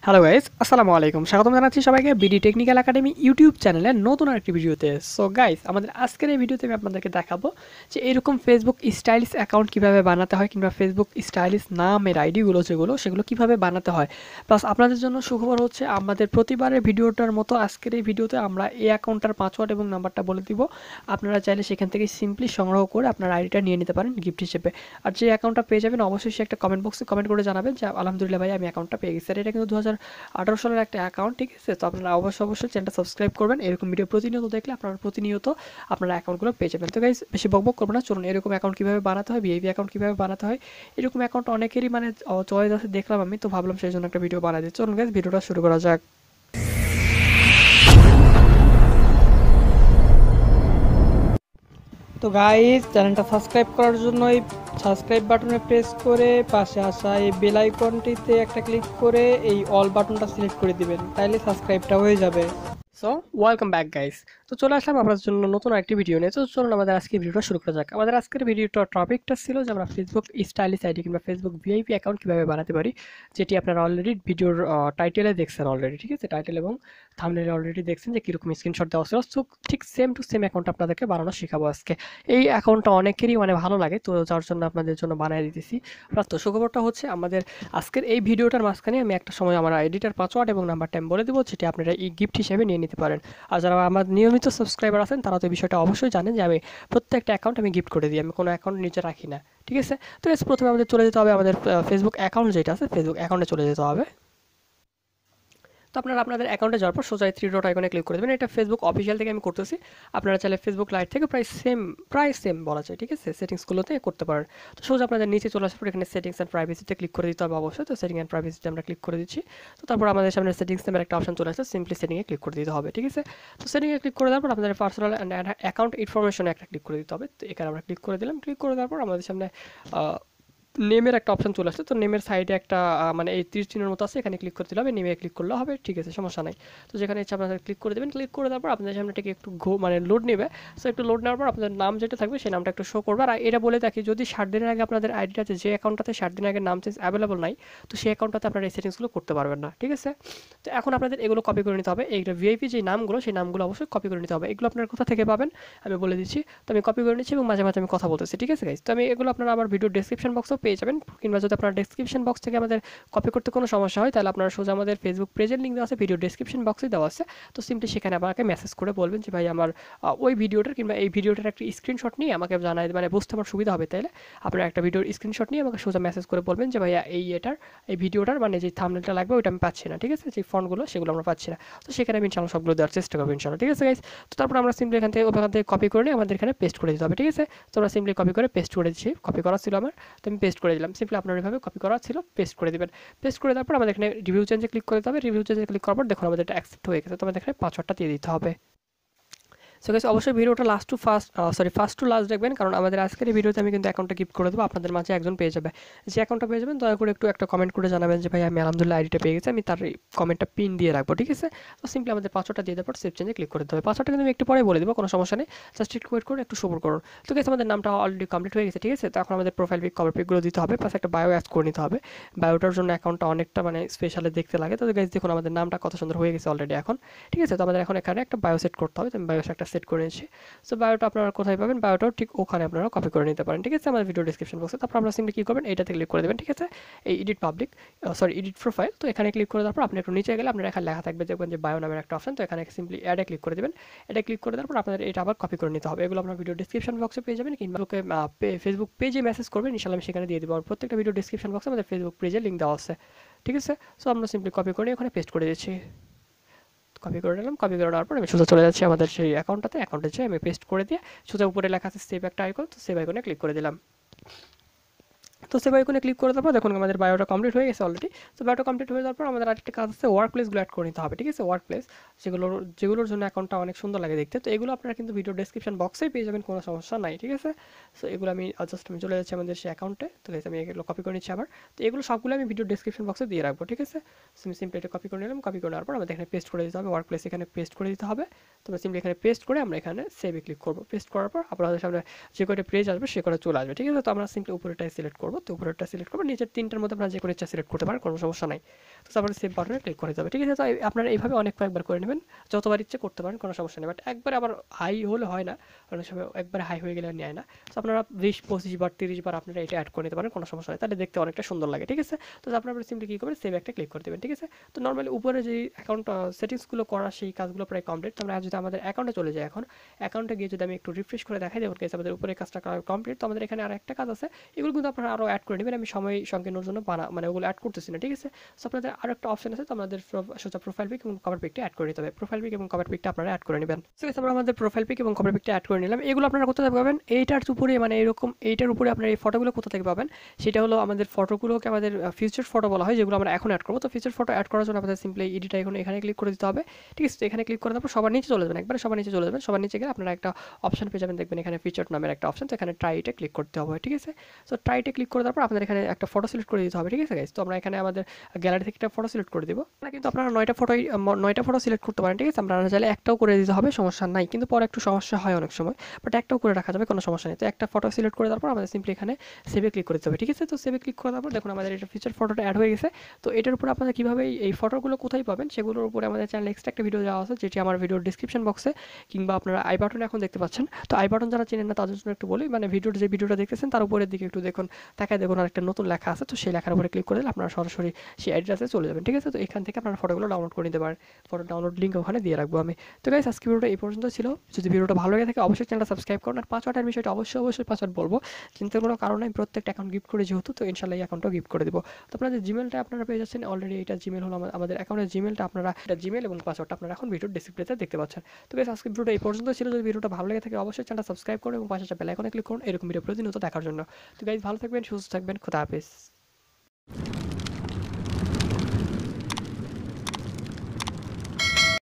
Hello guys, আসসালামু আলাইকুম। স্বাগতম জানাচ্ছি সবাইকে বিডি টেকনিক্যাল একাডেমি ইউটিউব চ্যানেলের নতুন আরেকটি ভিডিওতে। সো গাইস, আমাদের আজকের এই ভিডিওতে আমি আপনাদেরকে দেখাবো যে এরকম ফেসবুক স্টাইলিশ অ্যাকাউন্ট কিভাবে বানাতে হয়, কিংবা ফেসবুক স্টাইলিশ নামের আইডিগুলো সেগুলো কিভাবে বানাতে হয়। প্লাস আপনাদের জন্য সুখবর হচ্ছে, আমাদের প্রতিবারের ভিডিওটার মতো আজকের এই ভিডিওতে আমরা এই অ্যাকাউন্টটার পাসওয়ার্ড এবং নাম্বারটা বলে দিব। আপনারা চাইলে সেখান থেকে সিম্পলি সংগ্রহ করে আপনার আইডিটা নিয়ে নিতে পারেন গিফট হিসেবে। আর যে অ্যাকাউন্টটা পেয়ে যাবেন অবশ্যই সে একটা কমেন্ট বক্সে কমেন্ট করে জানাবেন যে আলহামদুলিল্লাহ ভাই আমি অ্যাকাউন্টটা পেয়ে গেছি। আর এটা কিন্তু 2018 সালের একটা অ্যাকাউন্ট, ঠিক আছে। তো আপনারা অবশ্যই চ্যানেলটা সাবস্ক্রাইব করবেন। এরকম ভিডিও প্রতিনিয়ত দেখলে আপনারা প্রতিনিয়ত আপনারা অ্যাকাউন্টগুলো পেয়ে যাবেন। তো গাইস, বেশি বকবক করবো না, চলুন এরকম অ্যাকাউন্ট কীভাবে বানাতে হয়, ভিআইপি অ্যাকাউন্ট কীভাবে বানাতে হয়। এরকম অ্যাকাউন্ট অনেকেরই চয়েস আছে দেখলাম আমি, তো ভাবলাম সেই জন্য একটা ভিডিও বানাই দিই। চলুন গাইস, ভিডিওটা শুরু করা যাক। তো গাইস, চ্যানেলটা সাবস্ক্রাইব করার জন্য এই সাবস্ক্রাইব বাটনে প্রেস করে পাশে আসা এই বেল আইকনটিতে একটা ক্লিক করে এই অল বাটনটা সিলেক্ট করে দিবেন, তাইলে সাবস্ক্রাইবটা হয়ে যাবে। So welcome back guys. তো চলে আসলাম আপনার জন্য নতুন আরেকটি ভিডিও নিয়ে। তো চলুন আমাদের আজকে ভিডিওটা শুরু করা যাক। আমাদের আজকের ভিডিওটার টপিকটা ছিল যে আমরা ফেসবুক স্টাইলিশ আইডি কিংবা ফেসবুক ভিআইপি অ্যাকাউন্ট কীভাবে বানাতে পারি, যেটি আপনারা অলরেডি ভিডিওর টাইটেলে দেখছেন অলরেডি, ঠিক আছে। টাইটেল এবং থাম্বনেলে অলরেডি দেখছেন যে কীরকম স্ক্রিনশট দেওয়া ছিল। সো ঠিক সেম টু সেম অ্যাকাউন্ট আপনাদেরকে বানানো শেখাবো আজকে। এই অ্যাকাউন্টটা অনেকেরই ভালো লাগে, তো যার জন্য আপনাদের জন্য বানিয়ে দিতেছি। তো সুখবরটা হচ্ছে, আমাদের আজকের এই ভিডিওটার মাঝখানে আমি একটা সময় আমার আইডিটার পাসওয়ার্ড এবং নাম্বারটা আমি বলে দেবো, যেটি আপনারা এই গিফট হিসেবে নিয়ে নিতে পারেন। আর যারা আমার নিয়মিত সাবস্ক্রাইবার আছেন তারা তো এই বিষয়টা অবশ্যই জানেন যে আমি প্রত্যেকটা অ্যাকাউন্ট আমি গিফট করে দিই, আমি কোনো অ্যাকাউন্ট নিচে রাখি না, ঠিক আছে। তো প্রথমে আমাদের চলে যেতে হবে আমাদের ফেসবুক অ্যাকাউন্ট যেটা আছে, ফেসবুক অ্যাকাউন্টে চলে যেতে হবে। তো আপনারা আপনাদের অ্যাকাউন্টে যাওয়ার পর সোজা 3 ডট আইকনে ক্লিক করে দেবেন। এটা ফেসবুক অফিসিয়াল থেকে আমি করতেছি। আপনারা চাইলে ফেসবুক লাইট থেকে প্রায় সেম বলা যায়, ঠিক আছে, সেটিংসগুলোতে করতে পারেন। তো সোজা আপনাদের নিচে চলে আসার পর এখানে সেটিংস অ্যান্ড প্রাইভেসিতে ক্লিক করে দিতে হবে অবশ্যই। তো সেটিং অ্যান্ড প্রাইভেসিতে আমরা ক্লিক করে দিচ্ছি। তো তারপর আমাদের সামনে সেটিংস নামের একটা অপশন চলে আসছে, সিম্পলি সেটিংয়ে ক্লিক করে দিতে হবে, ঠিক আছে। তো সেটিংয়ে ক্লিক করে দেওয়ার পর আপনাদের পার্সোনাল অ্যান্ড অ্যাকাউন্ট ইনফরমেশনে একটা ক্লিক করে দিতে হবে। তো এখানে আমরা ক্লিক করে দিলাম। ক্লিক করে দেওয়ার পর আমাদের সামনে নেমের একটা অপশন চলে আসছে। তো নেমের সাইডে একটা এই 30 চিহ্নের মতো আছে, এখানে ক্লিক করে দিলে হবে, নেমে ক্লিক করলে হবে, ঠিক আছে, সমস্যা নাই। তো যেখানে ইচ্ছা আপনাদের ক্লিক করে দেবেন। ক্লিক করে দেওয়ার পর আপনাদের সামনে থেকে একটু লোড নেবে। সো একটু লোড নেওয়ার পর আপনাদের নাম যেটা থাকবে সেই নামটা একটু শো করবে। আর এটা বলে থাকি, যদি 60 দিনের আগে আপনাদের আইডিটাতে যে অ্যাকাউন্টটাতে 60 দিনের আগে নাম চেঞ্জ অ্যাভেলেবল নাই, তো সেই অ্যাকাউন্টটাতে আপনারা এই সেটিংসগুলো করতে পারবেন না, ঠিক আছে। তো এখন আপনাদের এগুলো কপি করে নিতে হবে। এইগুলো ভিআইপি যে নামগুলো, সেই নামগুলো অবশ্যই কপি করে নিতে হবে। এগুলো আপনার কোথা থেকে পাবেন আমি বলে দিচ্ছি। তো আমি কপি করে নিচ্ছি এবং মাঝে মাঝে আমি কথা বলতেছি, ঠিক আছে গাইস। তো আমি এগুলো আপনারা আমার ভিডিও ডেসক্রিপশন বক্সেও পেয়ে যাবেন, কিংবা যদি আপনার ডেসক্রিপশন বক্স থেকে আমাদের কপি করতে কোনো সমস্যা হয়, তাহলে আপনারা সোজা আমাদের ফেসবুক পেজের লিঙ্ক দেওয়া আছে, ভিডিও ডেসক্রিপশন বক্সে দেওয়া আছে। তো সিম্পলি সেখানে আমাকে মেসেজ করে বলবেন যে ভাই আমার ওই ভিডিওটার কিংবা এই ভিডিওটার একটা স্ক্রিনশট নিয়ে আমাকে জানাই, বুঝতে আমার সুবিধা হবে। তাহলে আপনারা একটা ভিডিওর স্ক্রিনশট নিয়ে আমাকে সোজা মেসেজ করে বলবেন যে ভাইয়া এই ভিডিওটার যে থাম্বনেলটা লাগবে ওইটা আমি পাচ্ছি না, ঠিক আছে, যে ফন্টগুলো সেগুলো আমরা পাচ্ছি না। তো সেখানে আমি ইনশাআল্লাহ সবগুলো দেওয়ার চেষ্টা করবো ইনশাআল্লাহ, ঠিক আছে গাইস। তো তারপর আমরা সিম্পলি ওখান থেকে কপি করে নিয়ে আমাদের এখানে পেস্ট করে দিতে হবে, ঠিক আছে। তো আমরা সিম্পলি কপি করে পেস্ট করে দিচ্ছি। কপি করা ছিল আমার, তো আমি পেস্ট করে দিলাম। সিম্পলি আপনার এভাবে কপি করা ছিল, পেস্ট করে দিবেন। পেস্ট করে দেওয়ার পর আমাদের এখানে রিভিউ চেঞ্জে ক্লিক করতে হবে। রিভিউ চেঞ্জে ক্লিক করার পর দেখুন আমাদের এটা অ্যাকসেপ্ট হয়ে গেছে। তো আমাদের এখানে পাসওয়ার্ডটা দিয়ে দিতে হবে। সো গাইস, অবশ্যই ভিডিওটা ফার্স্ট টু লাস্ট দেখবেন, কারণ আমাদের আজকের এই ভিডিওতে আমি কিন্তু অ্যাকাউন্টটা গিফট করে দেবো। আপনাদের মাঝে একজন পেয়ে যাবে। যে অ্যাকাউন্টটা পেয়ে যাবেন দয়া করে একটু একটা কমেন্ট করে জানাবেন যে ভাই আমি আলহামদুলিল্লাহ আইডিটা পেয়ে গেছি, আমি তার কমেন্টটা পিন দিয়ে রাখবো, ঠিক আছে। তো সিম্পলি আমাদের পাসওয়ার্ডটা দিয়ে দেওয়ার পর সেভ চেঞ্জে ক্লিক করে দিতে হবে। পাসওয়ার্ডটা কিন্তু আমি একটু পরে বলে দেবো, কোনো সমস্যা নেই, জাস্ট একটু ওয়েট করুন, একটু সবর করুন। তো গাইস, আমাদের নামটা অলরেডি কমপ্লিট হয়ে গেছে, ঠিক আছে। তো এখন আমাদের প্রোফাইল পিক, কভার পিকগুলো দিতে হবে, প্লাস একটা বায়ো অ্যাড করে নিতে হবে। বায়োটার জন্য অ্যাকাউন্টটা অনেকটা স্পেশালি দেখতে লাগে। তো গাইস দেখুন আমাদের নামটা কত সুন্দর হয়ে গেছে অলরেডি এখন, ঠিক আছে। তো আমাদের এখন এখানে একটা বায়ো সেট করতে হবে। তো আমি বায়ো একটা সেট করে নিয়েছি। সো বায়োটা আপনারা কোথায় পাবেন, বায়োটাও ঠিক ওখানে আপনারা কপি করে নিতে পারেন, ঠিক আছে, আমাদের ভিডিও ডিসক্রিপশন বক্সে। তারপর আপনারা সিম্পলি কী করবেন, এইটাতে ক্লিক করে দেবেন, ঠিক আছে, এই এডিট প্রোফাইল। তো এখানে ক্লিক করে দেওয়ার পর আপনি একটু নিচে গেলে আপনার এখানে লেখা থাকবে দেখবেন যে বায়ো নামের একটা অপশন। তো এখানে সিম্পলি অ্যাডে ক্লিক করে দেবেন। এটা ক্লিক করে দেওয়ার পর আপনাদের এটা আবার কপি করে নিতে হবে। এগুলো আপনার ভিডিও ডিসক্রিপশন বক্সে পেয়ে যাবেন, কিংবা ফেসবুক পেজে মেসেজ করবেন, ইনশাআল্লাহ আমি সেখানে দিয়ে দেবো। আর প্রত্যেকটা ভিডিও ডিসক্রিপশন বক্সে আমাদের ফেসবুক পেজে লিঙ্ক দেওয়া আছে, ঠিক আছে। সো আমরা সিম্পলি কপি করে ওখানে পেস্ট করে দিচ্ছি। কপি করে নিলাম। কপি করে নেওয়ার পর আমি সোজা চলে যাচ্ছি আমাদের সেই অ্যাকাউন্টে যেয়ে আমি পেস্ট করে দিয়ে সোজা উপরে লেখা আছে সেভ একটা আইকন, তো সেভ আইকনে ক্লিক করে দিলাম। তো সেভ আইকনে ক্লিক করে দেওয়ার পর দেখুন আমাদের বায়োটা কমপ্লিট হয়ে গেছে অলরেডি। তো বায়োটা কমপ্লিট হয়ে যাওয়ার পর আমাদের আরেকটা কাজ আছে, ওয়ার্ক প্লেসগুলো অ্যাড করে নিতে হবে, ঠিক আছে। ওয়ার্ক প্লেস যেগুলোর জন্য অ্যাকাউন্টটা অনেক সুন্দর লাগে দেখতে। তো এগুলো আপনারা কিন্তু ভিডিও ডেসক্রিপশন বক্সেই পেয়ে যাবেন, কোনো সমস্যা নাই, ঠিক আছে। সো এগুলো আমি চলে যাচ্ছি আমাদের সেই অ্যাকাউন্টে। তো আমি এগুলো কপি করে নিচ্ছি আবার। তো এগুলো সবগুলো আমি ভিডিও ডেসক্রিপশন বক্সে দিয়ে রাখবো, ঠিক আছে। আমি সিম্পলি এটা কপি করে নিলাম। কপি করে নেওয়ার পর আমাদের এখানে পেস্ট করে দিতে হবে, ওয়ার্ক প্লেস এখানে পেস্ট করে দিতে হবে। তো আমরা সিম্পলি এখানে পেস্ট করে আমরা এখানে সেভে ক্লিক করবো। পেস্ট করার পর আপনাদের সামনে যে কয়টা পেজ আসবে সে কয়টা চলে আসবে, ঠিক আছে। তো আমরা সিম্পলি উপরেটাই সিলেক্ট করবো। করবো, তো উপরেরটা সিলেক্ট করবো, নিচের তিনটার মধ্যে আপনারা যে কোনো ইচ্ছা সিলেক্ট করতে পারেন, কোনো সমস্যা নাই। তো তারপরে সেভ বাটনে ক্লিক করে যাবে, ঠিক আছে। তো আপনারা এইভাবে কয়েকবার করে নেবেন, যতবার ইচ্ছে করতে পারেন, কোনো সমস্যা নেই। বাট একবার আবার হাই হলে হয় না, অনেক সময় একবারে হাই হয়ে গেলে নেয় না। তো আপনারা 20-25 বার 30 বার আপনারা এটা অ্যাড করে নিতে পারেন, কোনো সমস্যা নেই, তাহলে দেখতে অনেকটা সুন্দর লাগে, ঠিক আছে। তো আপনারা সিম্পলি কী করবেন, সেভ একটা ক্লিক করে দেবেন, ঠিক আছে। তো নর্মালি উপরে যে অ্যাকাউন্ট সেটিংসগুলো করা সেই কাজগুলো প্রায় কমপ্লিট। তো আমরা যদি আমাদের অ্যাকাউন্টে চলে যাই, এখন অ্যাকাউন্টে গিয়ে যদি আমি একটু রিফ্রেশ করে দেখাই, দেখুন গাইস আমাদের উপরে কাজটা কমপ্লিট। তো আমাদের এখানে আর একটা কাজ আছে, এগুলো কিন্তু আপনারা আরও অ্যাড করে নেবেন, আমি সময় সংকীর্ণর জন্য মানে ওগুলো অ্যাড করতেছি না, ঠিক আছে। সো আপনাদের আরও একটা অপশন আছে, তো আমাদের সোজা প্রোফাইল পিক এবং কভার পিকটা অ্যাড করে নিতে হবে, প্রোফাইল পিক এবং কভার পিকটা আপনারা অ্যাড করে নেবেন। সো আমরা আমাদের প্রোফাইল পিক এবং কভার পিকটা অ্যাড করে নিলাম। এগুলো আপনারা কোথা থেকে পাবেন, এইটার উপরে মানে এরকম এইটার উপরে আপনার এই ফটোগুলো কোথা থেকে পাবেন, সেটা হলো আমাদের ফটোগুলোকে আমাদের ফিউচার ফটো বলা হয়, যেগুলো আমরা এখন অ্যাড করবো। তো ফিউচার ফটো অ্যাড করার জন্য আমাদের সিম্পলি এডিট আইকনে এখানে ক্লিক করে দিতে হবে, ঠিক আছে। তো এখানে ক্লিক করে তারপর সবার নিচে চলে যাবেন, একবারে সবার নিচে চলে যাবেন। সবার নিচে গেলে আপনারা একটা অপশন পেয়ে যাবেন, দেখবেন এখানে ফিচার নামের একটা অপশন, তো এখানে ট্রাইটে ক্লিক করতে হবে, ঠিক আছে। সো ট্রাইটে ক্লিক করে তারপর আপনাদের এখানে একটা ফটো সিলেক্ট করে দিতে হবে, ঠিক আছে গাইস। তো আমরা এখানে আমাদের গ্যালারি থেকে একটা ফটো সিলেক্ট করে দিব, কিন্তু আপনারা 9টা ফটো সিলেক্ট করতে পারেন, ঠিক আছে। আপনারা চাইলে একটাও করে দিতে হবে, সমস্যা নাই, কিন্তু পরে একটু সমস্যা হয় অনেক সময়, বাট একটাও করে রাখা যাবে, কোনো সমস্যা নেই। তো একটা ফটো সিলেক্ট করে তারপর আমাদের সিম্পলি এখানে সেভে ক্লিক করতে হবে, ঠিক আছে। তো সেভে ক্লিক করার পর দেখুন আমাদের এটা ফিচার ফটোটা অ্যাড হয়ে গেছে। তো এটার উপর আপনারা কীভাবে এই ফটোগুলো কোথায় পাবেন সেগুলোর উপরে আমাদের চ্যানেলে এক্সট্রা একটা ভিডিও দেওয়া আছে, যেটি আমার ভিডিওর ডিসক্রিপশন বক্সে কিংবা আপনারা আই বাটনে এখন দেখতে পাচ্ছেন। তো আই বাটন যারা চেনেন না তাদের জন্য একটু বলি, মানে যে ভিডিওটা দেখতেছেন তার উপরের দিকে একটু দেখুন, তাকায় দেখুন আর একটা নতুন লেখা আছে, তো সেই লেখার উপরে ক্লিক করে দিলে আপনারা সরাসরি সেই অ্যাড্রেসে চলে যাবেন, ঠিক আছে। তো এখান থেকে আপনারা ফটোগুলো ডাউনলোড করে নিতে পারেন, ফটো ডাউনলোড লিঙ্ক ওখানে দিয়ে রাখবো আমি। তো গাইস আজকে ভিডিওটা এই পর্যন্ত ছিল। যদি ভিডিওটা ভালো লাগে থাকে অবশ্যই চ্যানেলটা সাবস্ক্রাইব করুন, আর পাসওয়ার্ডের বিষয়টা অবশ্যই পাসওয়ার্ড বলবো, চিন্তার কোনো কারণ নেই, প্রত্যেকটা অ্যাকাউন্ট গিফট করে যেহেতু, তো ইনশাল্লাহ এই অ্যাকাউন্টটাও গিফট করে দেবো। তো আপনাদের জিমেলটা আপনারা পেয়ে যাচ্ছেন অলরেডি, এটা জিমেল হলো আমাদের অ্যাকাউন্টের জিমেলটা, আপনারা এটা জিমেল এবং পাসওয়ার্ডটা আপনারা এখন ভিডিওর ডিসপ্লেতে দেখতে পাচ্ছেন। তো গাইস আজকে ভিডিওটা এই পর্যন্ত ছিল। যদি ভিডিওটা ভালো লাগে থাকে অবশ্যই চ্যানেলটা সাবস্ক্রাইব করুন এবং পাশে বেল আইকনে ক্লিক করুন এরকম ভিডিও প্রতিনিয়ত দেখার জন্য। তো গাইস ভালো থাকবেন, সুস্থ থাকবেন, খোদা হাফেজ।